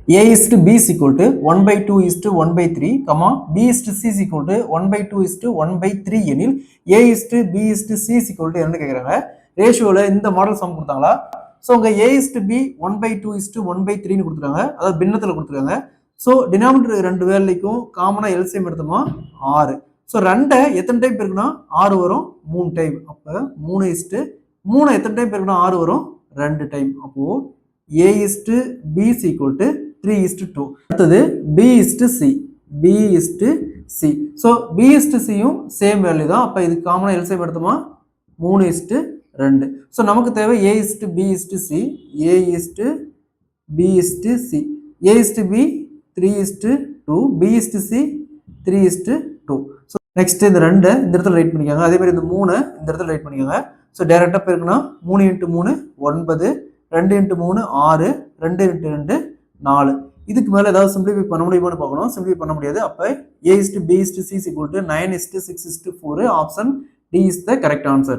A is to B is equal to 1 by 2 is to 1 by 3, comma, B is to C is equal to 1 by 2 is to 1 by 3 எனில் A is to B is to C is equal to என்ன கேட்குறாங்க. ரேஷியோவில் இந்த model some கொடுத்தாங்களா. So உங்கள் A is to B 1 by 2 is to 1 by 3ன்னு கொடுத்துருக்காங்க, அதாவது பின்னத்தில் கொடுத்துருக்காங்க. ஸோ டினாமினேட்டர் ரெண்டு வேலைக்கும் காமனாக எல்சிஎம் எடுத்தோமா 6. ஸோ 2 எத்தனை டைம் இருக்குன்னா 6 வரும் 3 டைம். அப்போ 3 is to 3 எத்தனை டைம் இருக்குன்னா 6 வரும் 2 டைம். அப்போது A is to B is equal to 3 is to 2. அடுத்தது B is to C. B is to C. So B is to C யும் சேம் வேல்யூ தான். அப்போ இது காமனாக எல்சிஎம் எடுத்தோமா 3 is to 2. ஸோ நமக்கு தேவை A is to B is to C. A is to B is to C. A is to B 3 is to 2. B is to C 3 is to 2. So next இந்த 2 இந்த இடத்துல right பண்ணிக்கோங்க. அதே மாதிரி இந்த 3 இந்த இடத்துல ரைட் பண்ணிக்கோங்க. ஸோ டேரெக்டாக போயிருக்குன்னா 3 × 3 9, 2 × 3 6, 2 × 2 4. இதுக்கு மேலே ஏதாவது சிம்பிளிஃபை பண்ண முடியுமான்னு பார்க்கணும். சிம்பிளிஃபை பண்ண முடியாது. அப்போ A is to B is to C is equal to 9 is to 6 is to 4. Option D is the correct answer.